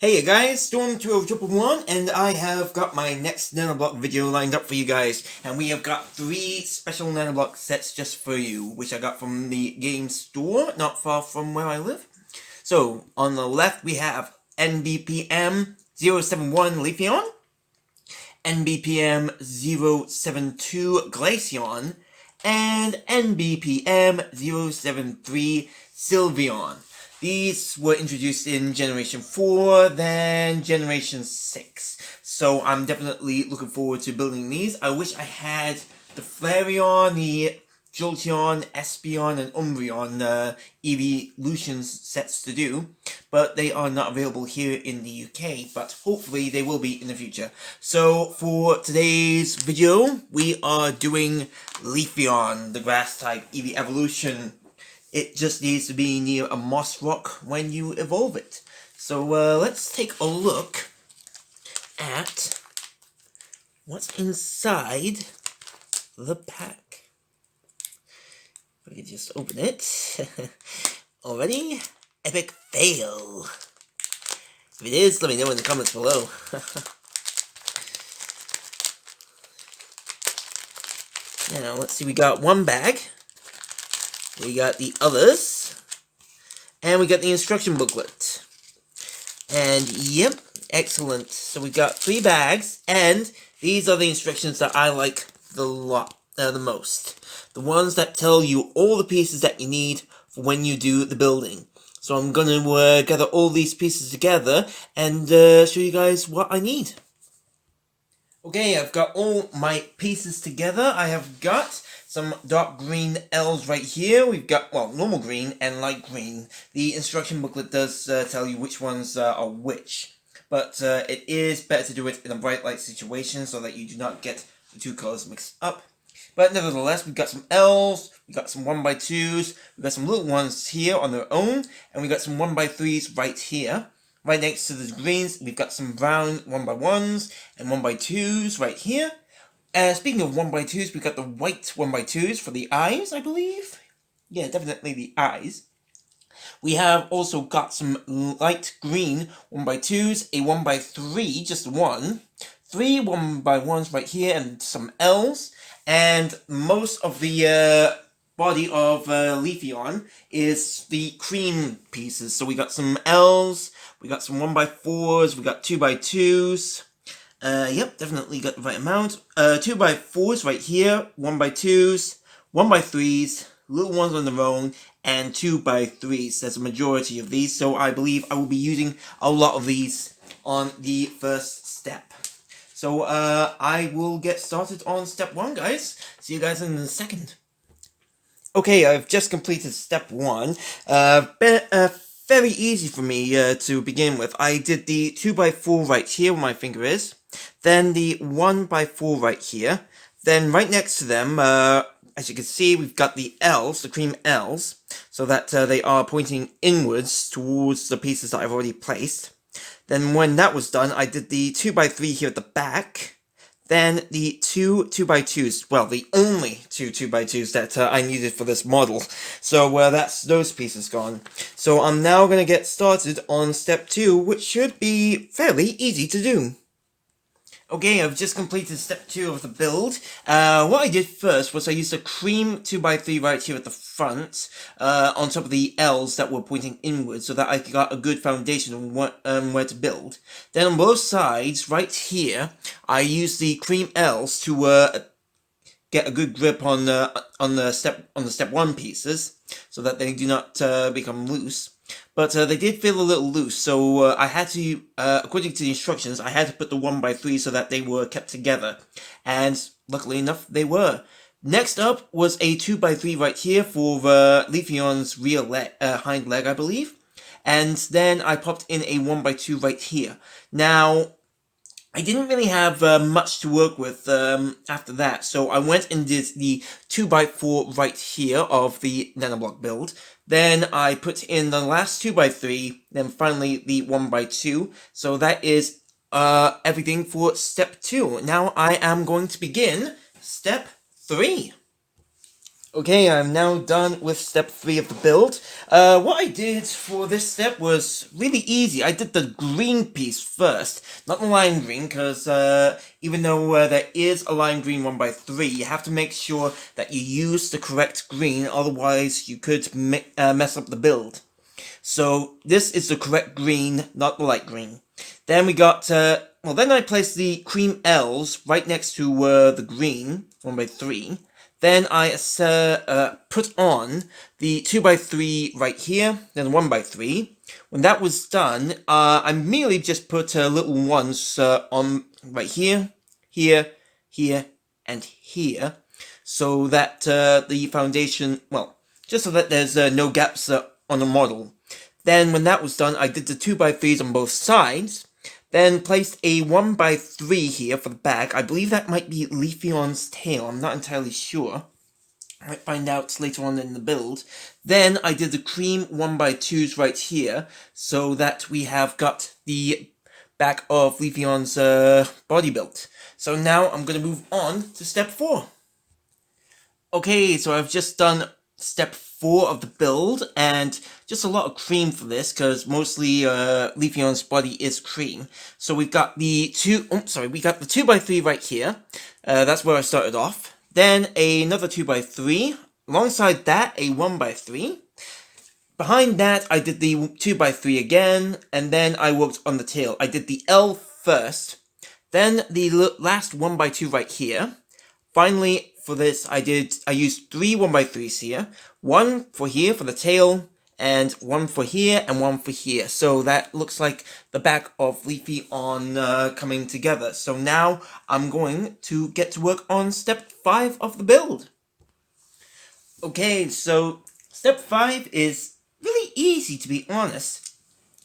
Hey guys, Storm201, and I have got my next Nanoblock video lined up for you guys. And we have got 3 special Nanoblock sets just for you, which I got from the game store, not far from where I live. So, on the left we have NBPM 071 Leafeon, NBPM 072 Glaceon, and NBPM 073 Sylveon. These were introduced in Generation 4, then Generation 6. So I'm definitely looking forward to building these. I wish I had the Flareon, the Jolteon, Espeon, and Umbreon Eevee sets to do, but they are not available here in the UK, but hopefully they will be in the future. So for today's video, we are doing Leafeon, the grass type Eevee evolution. It just needs to be near a moss rock when you evolve it. So let's take a look at what's inside the pack. We can just open it. Already? Epic fail. If it is, let me know in the comments below. Now, let's see, we got one bag. We got the others, and we got the instruction booklet. And yep, excellent. So we got 3 bags, and these are the instructions that I like the most. The ones that tell you all the pieces that you need for when you do the building. So I'm gonna gather all these pieces together and show you guys what I need. Okay, I've got all my pieces together. I have got some dark green L's right here. We've got, well, normal green and light green. The instruction booklet does tell you which ones are which. But it is better to do it in a bright light situation so that you do not get the 2 colors mixed up. But nevertheless, we've got some L's, we've got some 1x2s, we've got some little ones here on their own, and we've got some 1x3s right here. Right next to the greens, we've got some brown 1x1s and 1x2s right here. Speaking of 1x2s, we've got the white 1x2s for the eyes, I believe. Yeah, definitely the eyes. We have also got some light green 1x2s, a 1x3, just one, 3 1x1s right here, and some L's. And most of the body of Leafeon is the cream pieces. So we got some L's, we got some 1x4s, we got 2x2s. Yep, definitely got the right amount. 2x4s right here, 1x2s, 1x3s, little ones on their own, and 2x3s. There's a majority of these, so I believe I will be using a lot of these on the first step. So I will get started on step 1, guys. See you guys in a second. Okay, I've just completed step 1. Very easy for me to begin with. I did the 2x4 right here where my finger is, then the 1x4 right here, then right next to them, as you can see, we've got the L's, the cream L's, so that they are pointing inwards towards the pieces that I've already placed. Then when that was done, I did the 2x3 here at the back, then the 2 2x2s, well, the only 2 2x2s that I needed for this model. So that's those pieces gone. So I'm now going to get started on step 2, which should be fairly easy to do. Okay, I've just completed step 2 of the build. What I did first was I used a cream 2x3 right here at the front, on top of the L's that were pointing inwards, so that I got a good foundation of where to build. Then on both sides, right here, I used the cream L's to get a good grip on the step 1 pieces, so that they do not become loose. But they did feel a little loose, so I had to, according to the instructions, I had to put the 1x3 so that they were kept together. And luckily enough, they were. Next up was a 2x3 right here for Leafeon's rear leg, hind leg, I believe. And then I popped in a 1x2 right here. Now, I didn't really have much to work with after that, so I went and did the 2x4 right here of the Nanoblock build. Then I put in the last 2x3, then finally the 1x2. So that is everything for step 2. Now I am going to begin step 3. Okay, I'm now done with step 3 of the build. What I did for this step was really easy. I did the green piece first, not the lime green, because even though there is a lime green 1x3, you have to make sure that you use the correct green, otherwise you could mess up the build. So this is the correct green, not the light green. Then we got, then I placed the cream L's right next to the green 1x3. Then I put on the 2x3 right here, then 1x3. When that was done, I merely just put little ones on right here, here, here, and here, so that the foundation, just so that there's no gaps on the model. Then when that was done, I did the 2x3s on both sides. Then placed a 1x3 here for the back. I believe that might be Leafeon's tail. I'm not entirely sure. I might find out later on in the build. Then I did the cream 1x2s right here, so that we have got the back of Leafeon's body built. So now I'm going to move on to step 4. Okay, so I've just done step 4 of the build, and just a lot of cream for this, because mostly Leafeon's body is cream. So we've got the 2x3 right here. That's where I started off. Then another 2x3. Alongside that, a 1x3. Behind that, I did the 2x3 again, and then I worked on the tail. I did the L first, then the last 1x2 right here. Finally, for this, I used 3 1x3s here. One for here for the tail, and one for here, and one for here. So that looks like the back of Leafeon coming together. So now I'm going to get to work on step 5 of the build. Okay, so step 5 is really easy, to be honest.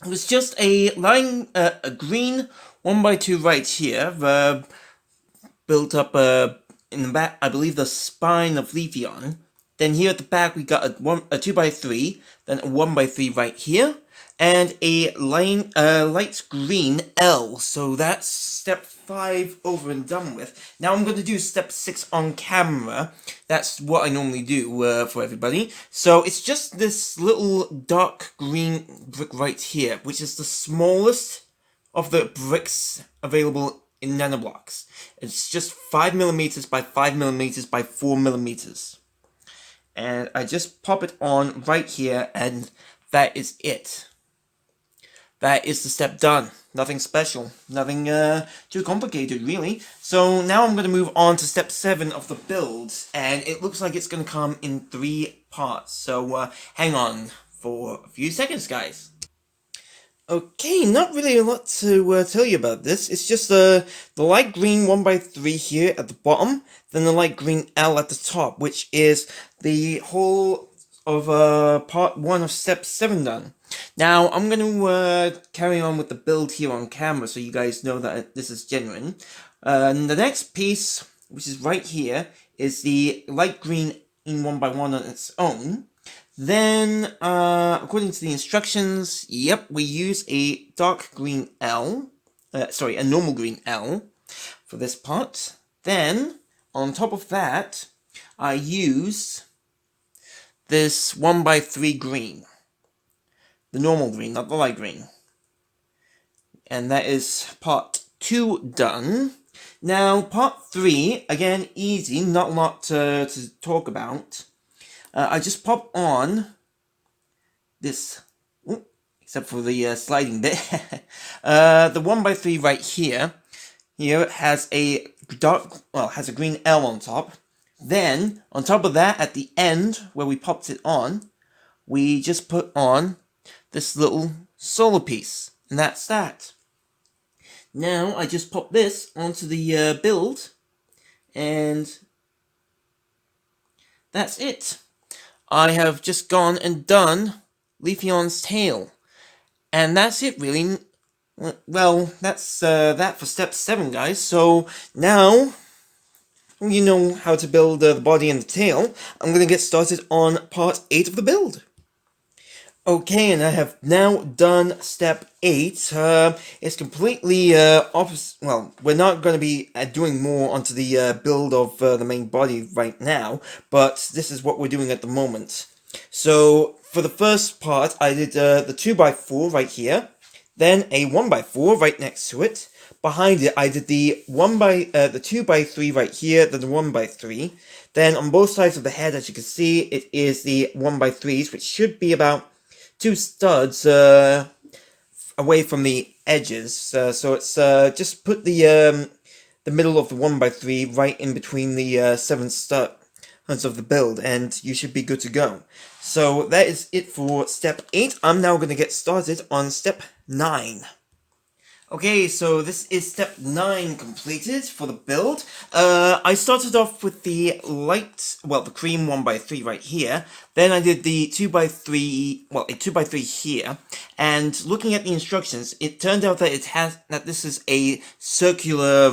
It was just a green 1x2 right here, built up in the back, I believe the spine of Leafeon. Then here at the back we got a 2x3, then a 1x3 right here, and a light green L. So that's step 5 over and done with. Now I'm going to do step 6 on camera. That's what I normally do for everybody. So it's just this little dark green brick right here, which is the smallest of the bricks available in nanoblocks. It's just 5mm by 5mm by 4mm. And I just pop it on right here, and that is it. That is the step done. Nothing special. Nothing too complicated, really. So now I'm going to move on to step 7 of the build, and it looks like it's going to come in 3 parts. So hang on for a few seconds, guys. Okay, not really a lot to tell you about this. It's just the light green 1x3 here at the bottom, then the light green L at the top, which is the whole of part 1 of step 7 done. Now, I'm going to carry on with the build here on camera so you guys know that this is genuine. The next piece, which is right here, is the light green in 1x1 on its own. Then, according to the instructions, yep, we use a dark green L, a normal green L for this part. Then, on top of that, I use this 1x3 green. The normal green, not the light green. And that is part 2 done. Now, part 3, again, easy, not a lot to talk about. I just pop on this, except for the sliding bit. The 1x3 right here. Here has a has a green L on top. Then, on top of that, at the end, where we popped it on, we just put on this little solar piece. And that's that. Now, I just pop this onto the build, and that's it. I have just gone and done Leafeon's tail. And that's it, really. Well, that's that for step 7, guys. So, now, you know how to build the body and the tail. I'm going to get started on part 8 of the build. Okay, and I have now done step 8. It's completely opposite. Well, we're not going to be doing more onto the build of the main body right now, but this is what we're doing at the moment. So, for the first part, I did the 2x4 right here, then a 1x4 right next to it. Behind it, I did the 2x3 right here, then the 1x3. Then on both sides of the head, as you can see, it is the 1x3s, which should be about 2 studs away from the edges. So it's just put the middle of the 1x3 right in between the 7 studs of the build, and you should be good to go. So that is it for step 8. I'm now going to get started on step 9. Okay, so this is step 9 completed for the build. I started off with the the cream 1x3 right here. Then I did the 2x3, a 2x3 here. And looking at the instructions, it turned out that this is a circular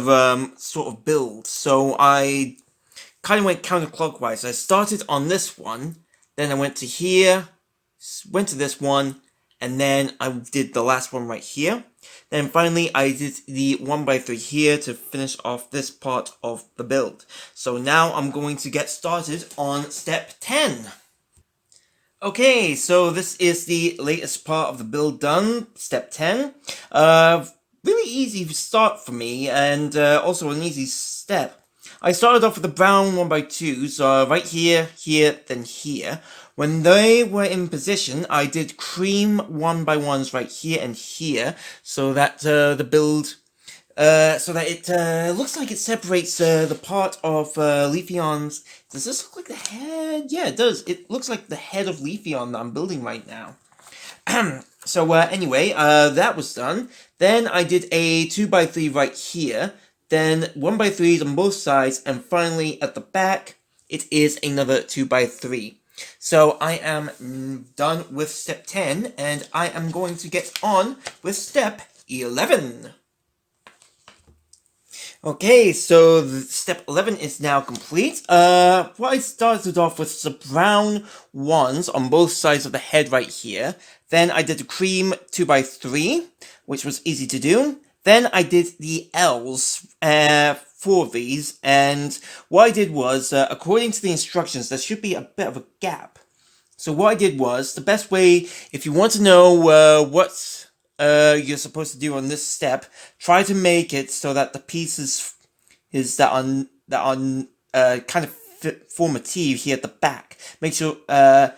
sort of build. So I kind of went counterclockwise. I started on this one, then I went to here, went to this one, and then I did the last one right here. Then finally I did the 1x3 here to finish off this part of the build. So now I'm going to get started on step 10. Okay, so this is the latest part of the build done, step 10. Really easy start for me, and also an easy step. I started off with the brown 1x2s, right here, here, then here. When they were in position, I did cream 1x1s right here and here, so that the build, so that it looks like it separates the part of Leafeon's. Does this look like the head? Yeah, it does. It looks like the head of Leafeon that I'm building right now. So anyway, that was done. Then I did a 2x3 right here. Then 1x3s on both sides, and finally at the back, it is another 2x3. So I am done with step 10, and I am going to get on with step 11. Okay, so step 11 is now complete. What I started off with the brown ones on both sides of the head right here. Then I did the cream 2x3, which was easy to do. Then I did the L's for these, and what I did was, according to the instructions, there should be a bit of a gap. So what I did was, the best way, if you want to know what you're supposed to do on this step, try to make it so that the pieces that are kind of form a T here at the back. Make sure the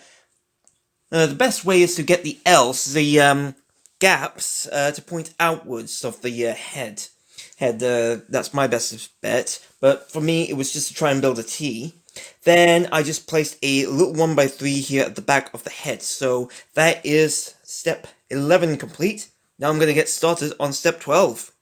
best way is to get the L's, the gaps, to point outwards of the head. That's my best bet. But for me, it was just to try and build a T. Then I just placed a little 1x3 here at the back of the head. So that is step 11 complete. Now I'm going to get started on step 12.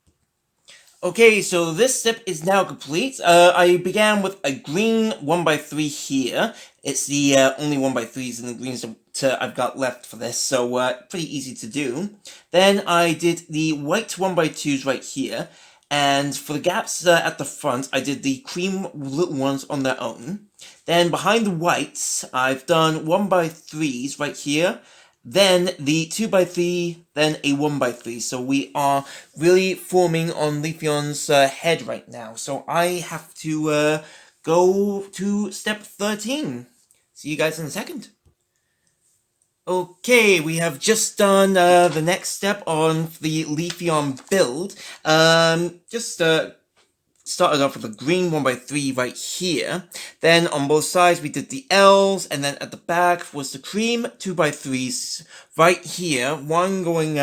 Okay, so this step is now complete. I began with a green 1x3 here. It's the only 1x3s in the greens that I've got left for this, so pretty easy to do. Then I did the white 1x2s right here, and for the gaps at the front, I did the cream little ones on their own. Then behind the whites, I've done 1x3s right here, then the 2x3, then a 1x3. So we are really forming on Leafeon's head right now. So I have to go to step 13. See you guys in a second. Okay, we have just done the next step on the Leafeon build. Started off with a green 1x3 right here. Then on both sides we did the L's, and then at the back was the cream 2x3s right here. One going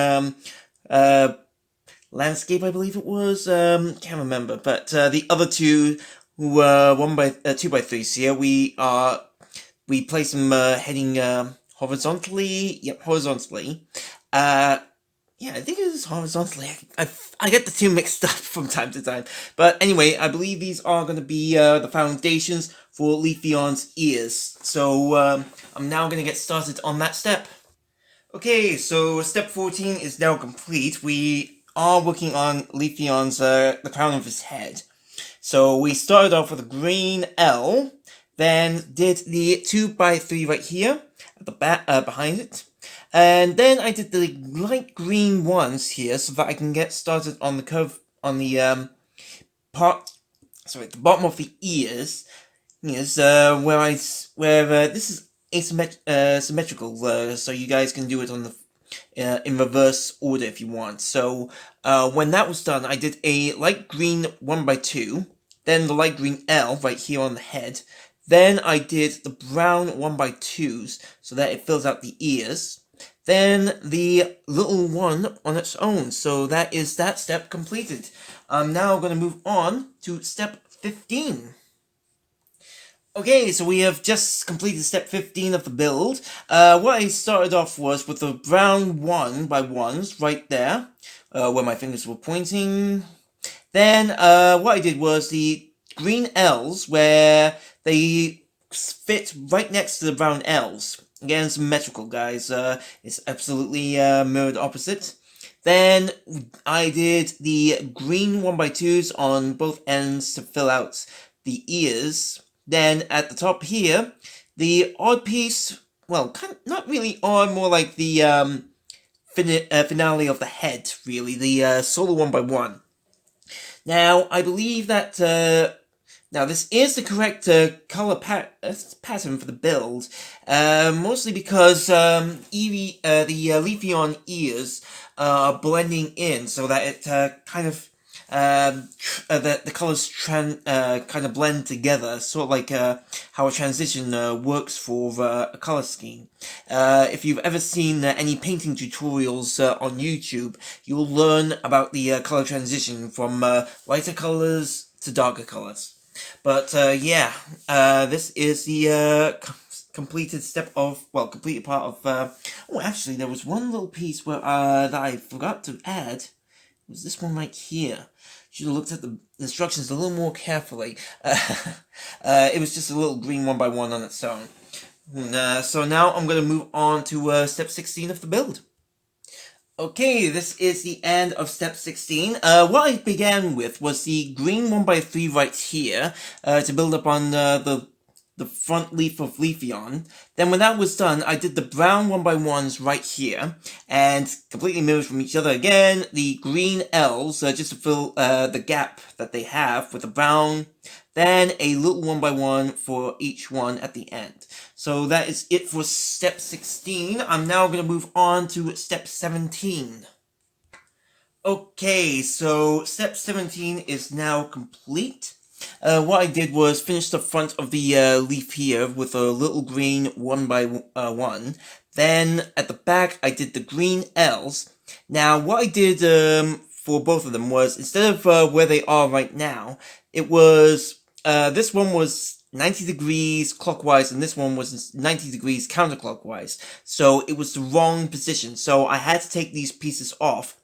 landscape, I believe it was. Can't remember, but the other two who were 2x3s here. We placed them heading horizontally. Yep, horizontally. Yeah, I think it is horizontally. I get the two mixed up from time to time. But anyway, I believe these are going to be the foundations for Leafeon's ears. So I'm now going to get started on that step. Okay, so step 14 is now complete. We are working on Leafeon's, the crown of his head. So we started off with a green L, then did the 2x3 right here at the back, behind it. And then I did the light green ones here so that I can get started on the curve on the the bottom of the ears. Yes, where this is symmetrical, so you guys can do it on the in reverse order if you want. So when that was done, I did a light green 1x2, then the light green L right here on the head. Then I did the brown 1x2s so that it fills out the ears. Then the little one on its own. So that is that step completed. I'm now going to move on to step 15. Okay, so we have just completed step 15 of the build. What I started off was with the brown 1x1s right there, where my fingers were pointing. Then what I did was the green L's, where they fit right next to the brown L's. Again, symmetrical, guys. It's absolutely mirrored opposite. Then I did the green 1x2s on both ends to fill out the ears. Then at the top here, the odd piece, well, not really odd, more like the finale of the head, really, the solo 1x1. Now, I believe that, now this is the correct color pattern for the build, mostly because Eevee, the Leafeon ears are blending in so that it kind of the colors kind of blend together, sort of like how a transition works for a color scheme. If you've ever seen any painting tutorials on YouTube, you'll learn about the color transition from lighter colors to darker colors. But yeah, this is the completed step of, well, completed part of, oh, actually, there was one little piece where that I forgot to add. It was this one right here. Should have looked at the instructions a little more carefully. It was just a little green 1x1 on its own. So now I'm going to move on to step 16 of the build. Okay, this is the end of step 16. What I began with was the green 1x3 right here, to build up on the front leaf of Leafeon. Then when that was done, I did the brown 1x1s right here, and completely mirrored from each other again, the green L's, just to fill the gap that they have with the brown, then a little 1x1 for each one at the end. So that is it for step 16. I'm now going to move on to step 17. Okay, so step 17 is now complete. What I did was finish the front of the leaf here with a little green 1x1. Then at the back, I did the green L's. Now, what I did for both of them was, instead of where they are right now, it was, this one was 90 degrees clockwise, and this one was 90 degrees counterclockwise. So it was the wrong position. So I had to take these pieces off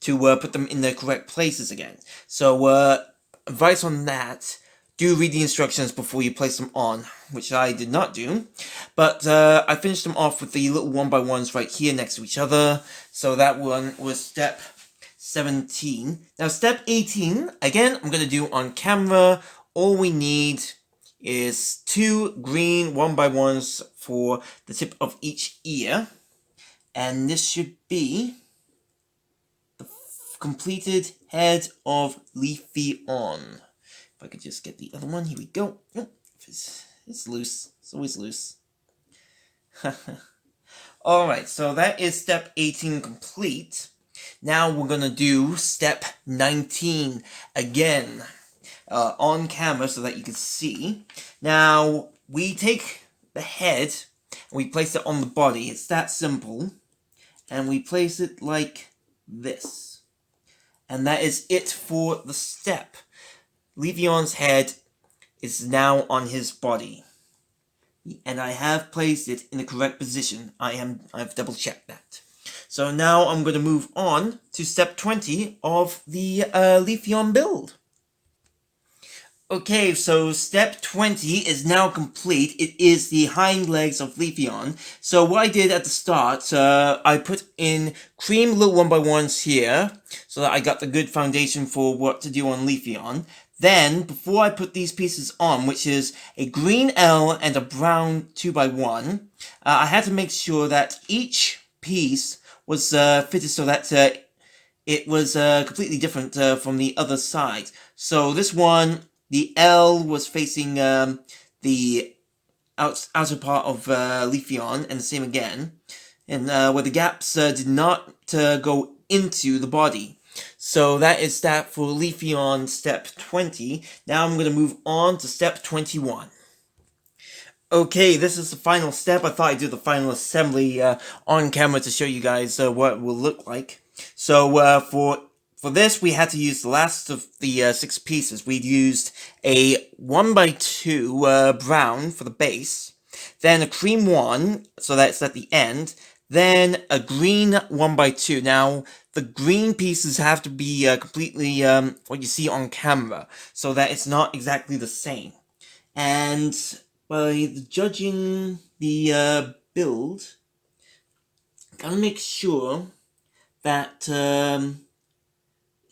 to put them in their correct places again. So, advice on that, do read the instructions before you place them on, which I did not do. But I finished them off with the little 1x1s right here next to each other. So that one was step 17. Now step 18, again, I'm going to do on camera. All we need is 2 green 1x1s for the tip of each ear. And this should be the completed head of Leafeon. If I could just get the other one, here we go. Oh, it's loose. It's always loose. Alright, so that is step 18 complete. Now we're gonna do step 19 again. On camera so that you can see. Now, we take the head and we place it on the body. It's that simple. And we place it like this. And that is it for the step. Leafeon's head is now on his body. And I have placed it in the correct position. I've double checked that. So now I'm going to move on to step 20 of the Leafeon build. Okay, so step 20 is now complete. It is the hind legs of Leafeon. So what I did at the start, I put in cream little 1x1s here, so that I got the good foundation for what to do on Leafeon. Then, before I put these pieces on, which is a green L and a brown 2x1, I had to make sure that each piece was fitted so that it was completely different from the other side. So this one, the L was facing the outer part of Leafeon, and the same again, and where the gaps did not go into the body. So that is that for Leafeon step 20. Now I'm going to move on to step 21. Okay, this is the final step. I thought I'd do the final assembly on camera to show you guys what it will look like. So for this, we had to use the last of the 6 pieces. We used a 1x2 brown for the base, then a cream one, so that's at the end, then a green 1x2. Now, the green pieces have to be completely what you see on camera, so that it's not exactly the same. And by judging the build, gotta make sure that,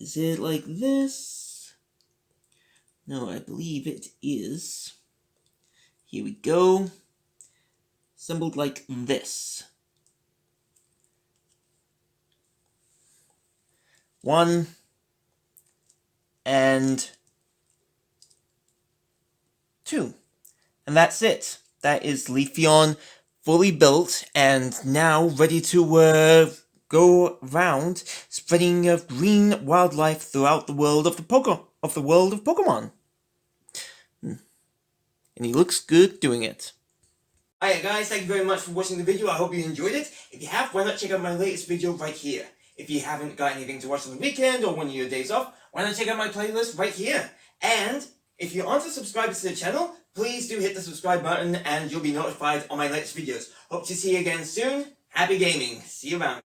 is it like this? No, I believe it is. Here we go. Assembled like this. 1 and 2. And that's it. That is Leafeon fully built and now ready to go around spreading green wildlife throughout the world of Pokemon. And he looks good doing it. Alright guys, thank you very much for watching the video. I hope you enjoyed it. If you have, why not check out my latest video right here. If you haven't got anything to watch on the weekend or one of your days off, why not check out my playlist right here. And if you aren't a subscriber to the channel, please do hit the subscribe button and you'll be notified on my latest videos. Hope to see you again soon. Happy gaming. See you around.